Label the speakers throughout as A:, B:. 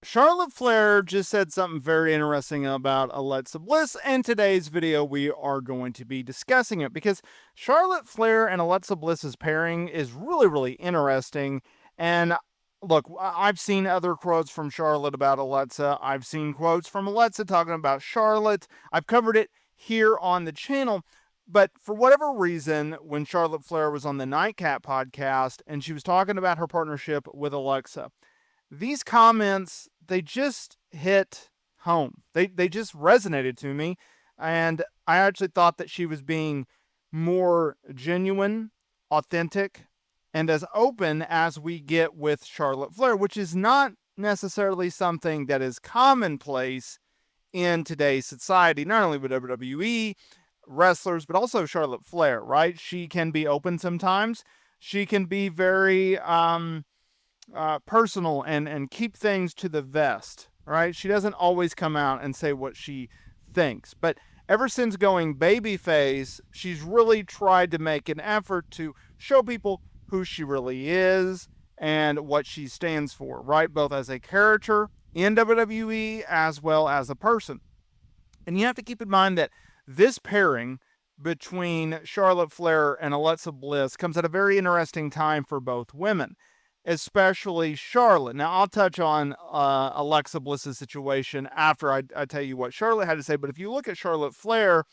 A: Charlotte Flair just said something very interesting about Alexa Bliss, and today's video we are going to be discussing it because Charlotte Flair and Alexa Bliss's pairing is really, really interesting. And look, I've seen other quotes from Charlotte about Alexa. I've seen quotes from Alexa talking about Charlotte. I've covered it here on the channel. But for whatever reason, when Charlotte Flair was on the Nightcap podcast and she was talking about her partnership with Alexa, these comments, they just hit home. They just resonated to me, and I actually thought that she was being more genuine, authentic, and as open as we get with Charlotte Flair, which is not necessarily something that is commonplace in today's society, not only with WWE wrestlers, but also Charlotte Flair, right? She can be open sometimes. She can be very personal and keep things to the vest, right? She doesn't always come out and say what she thinks. But ever since going babyface, she's really tried to make an effort to show people who she really is and what she stands for, right? Both as a character in WWE as well as a person. And you have to keep in mind that this pairing between Charlotte Flair and Alexa Bliss comes at a very interesting time for both women, especially Charlotte. Now, I'll touch on Alexa Bliss's situation after I tell you what Charlotte had to say. But if you look at Charlotte Flair,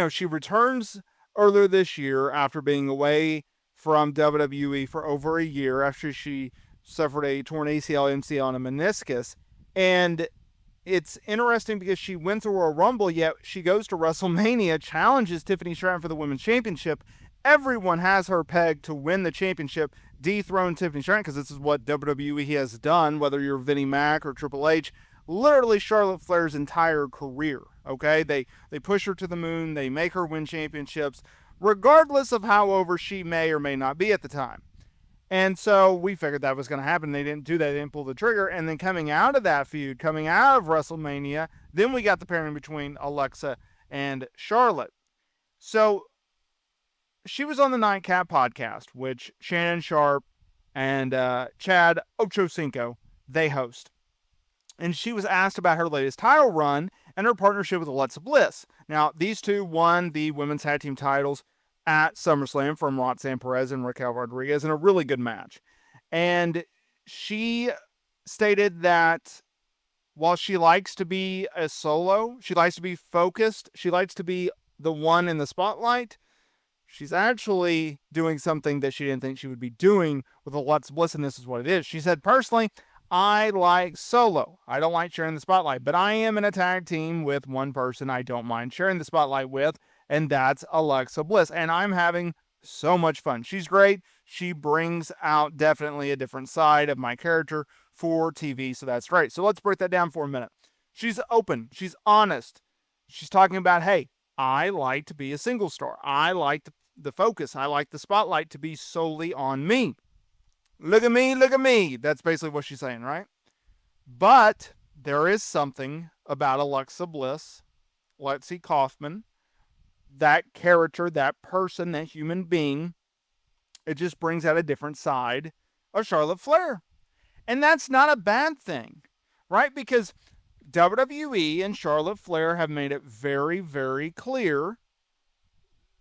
A: she returns earlier this year after being away from WWE for over a year after she suffered a torn ACL, MCL, and a meniscus. And it's interesting because she wins the Royal Rumble, yet she goes to WrestleMania, challenges Tiffany Stratton for the Women's Championship. Everyone has her pegged to win the championship, dethrone Tiffany Stratton, because this is what WWE has done, whether you're Vinnie Mac or Triple H. Literally Charlotte Flair's entire career, okay? They push her to the moon. They make her win championships, regardless of how over she may or may not be at the time. And so we figured that was going to happen. They didn't do that. They didn't pull the trigger. And then coming out of that feud, coming out of WrestleMania, then we got the pairing between Alexa and Charlotte. So she was on the Nightcap podcast, which Shannon Sharp and Chad Ochocinco, they host. And she was asked about her latest title run and her partnership with Alexa Bliss. Now, these two won the women's tag team titles at SummerSlam from Roxanne Perez and Raquel Rodriguez in a really good match. And she stated that while she likes to be a solo, she likes to be focused, she likes to be the one in the spotlight, she's actually doing something that she didn't think she would be doing with Alexa Bliss, and this is what it is. She said, personally, I like solo. I don't like sharing the spotlight, but I am in a tag team with one person I don't mind sharing the spotlight with, and that's Alexa Bliss. And I'm having so much fun. She's great. She brings out definitely a different side of my character for TV, so that's great. So let's break that down for a minute. She's open. She's honest. She's talking about, hey, I like to be a single star. I like the focus. I like the spotlight to be solely on me. Look at me, look at me. That's basically what she's saying, right? But there is something about Alexa Bliss, Lexi Kaufman, that character, that person, that human being. It just brings out a different side of Charlotte Flair. And that's not a bad thing, right? Because WWE and Charlotte Flair have made it very, very clear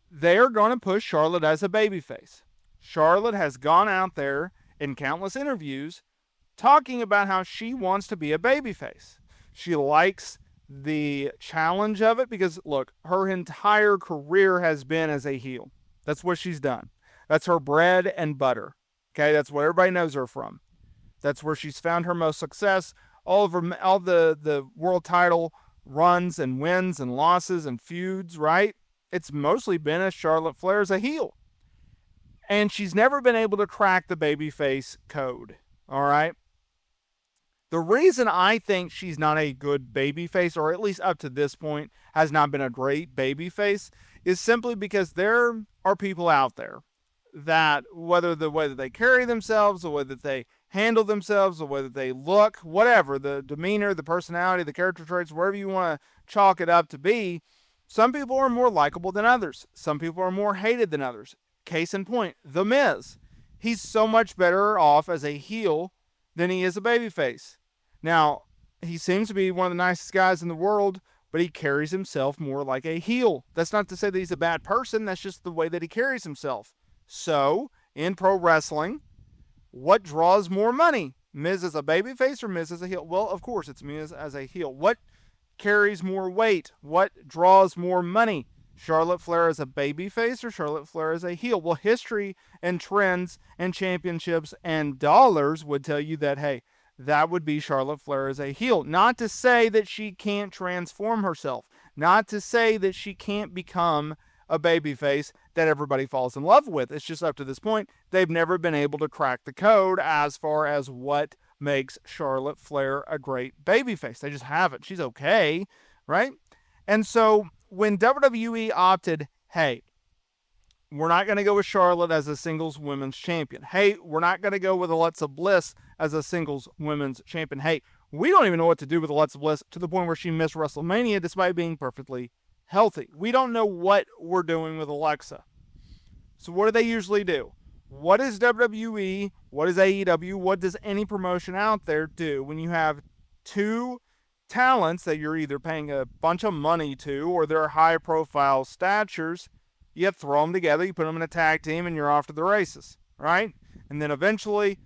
A: they're going to push Charlotte as a babyface. Charlotte has gone out there in countless interviews talking about how she wants to be a babyface. She likes the challenge of it because, look, her entire career has been as a heel. That's what she's done. That's her bread and butter. Okay, that's what everybody knows her from. That's where she's found her most success. All the world title runs and wins and losses and feuds, right? It's mostly been as Charlotte Flair as a heel. And she's never been able to crack the babyface code, all right? The reason I think she's not a good babyface, or at least up to this point has not been a great babyface, is simply because there are people out there that, whether the way that they carry themselves, the way that they handle themselves, the way that they look, whatever, the demeanor, the personality, the character traits, wherever you want to chalk it up to be, some people are more likable than others. Some people are more hated than others. Case in point, The Miz. He's so much better off as a heel than he is a babyface. Now, he seems to be one of the nicest guys in the world, but he carries himself more like a heel. That's not to say that he's a bad person. That's just the way that he carries himself. So, in pro wrestling, what draws more money? Miz as a babyface or Miz as a heel? Well, of course, it's Miz as a heel. What carries more weight? What draws more money? Charlotte Flair as a babyface or Charlotte Flair as a heel? Well, history and trends and championships and dollars would tell you that, hey, that would be Charlotte Flair as a heel. Not to say that she can't transform herself. Not to say that she can't become a babyface that everybody falls in love with. It's just up to this point, they've never been able to crack the code as far as what makes Charlotte Flair a great babyface. They just haven't. She's okay, right? And so when WWE opted, hey, we're not going to go with Charlotte as a singles women's champion. Hey, we're not going to go with Alexa Bliss as a singles women's champion. Hey, we don't even know what to do with Alexa Bliss to the point where she missed WrestleMania despite being perfectly healthy. We don't know what we're doing with Alexa. So what do they usually do? What is WWE? What is AEW? What does any promotion out there do when you have two talents that you're either paying a bunch of money to or they're high profile statures? You throw them together, you put them in a tag team, and you're off to the races, right? And then eventually,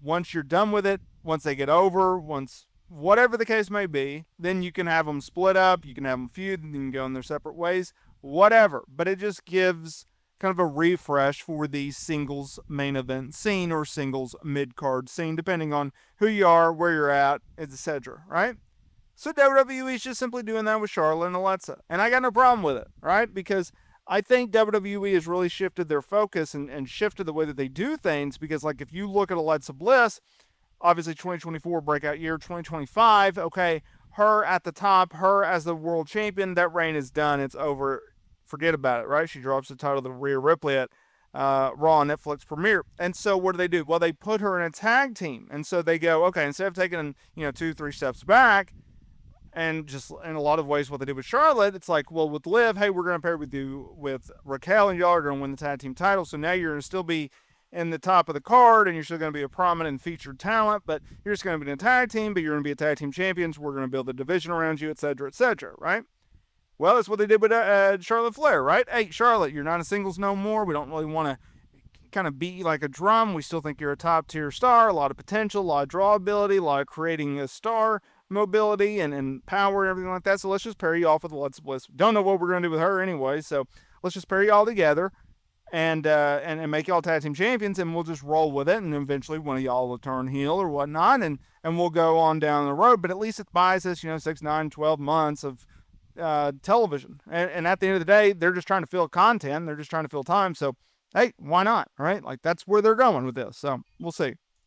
A: once you're done with it, once they get over, once whatever the case may be, then you can have them split up, you can have them feud, and you can go in their separate ways, whatever. But it just gives kind of a refresh for the singles main event scene or singles mid-card scene, depending on who you are, where you're at, etc., right? So WWE is just simply doing that with Charlotte and Alexa. And I got no problem with it, right? Because I think WWE has really shifted their focus and shifted the way that they do things because, like, if you look at Alexa Bliss, obviously 2024 breakout year, 2025, okay, her at the top, her as the world champion, that reign is done. It's over. Forget about it, right? She drops the title to Rhea Ripley at Raw Netflix premiere. And so what do? Well, they put her in a tag team. And so they go, okay, instead of taking, 2-3 steps back, and just in a lot of ways what they did with Charlotte, it's like, well, with Liv, hey, we're going to pair with you with Raquel, and y'all are going to win the tag team title. So now you're going to still be in the top of the card, and you're still going to be a prominent featured talent, but you're just going to be in a tag team, but you're going to be a tag team champions. We're going to build a division around you, etc., right? Well, that's what they did with Charlotte Flair, right? Hey, Charlotte, you're not a singles no more. We don't really want to kind of beat you like a drum. We still think you're a top-tier star, a lot of potential, a lot of drawability, a lot of creating a star mobility and power and everything like that. So let's just pair you off with Alexa Bliss. Don't know what we're going to do with her anyway, so let's just pair you all together and make y'all tag team champions, and we'll just roll with it, and eventually one of y'all will turn heel or whatnot, and we'll go on down the road. But at least it buys us, 6, 9, 12 months of television. And at the end of the day, they're just trying to fill content. They're just trying to fill time. So, hey, why not? Right? Like, that's where they're going with this. So, we'll see.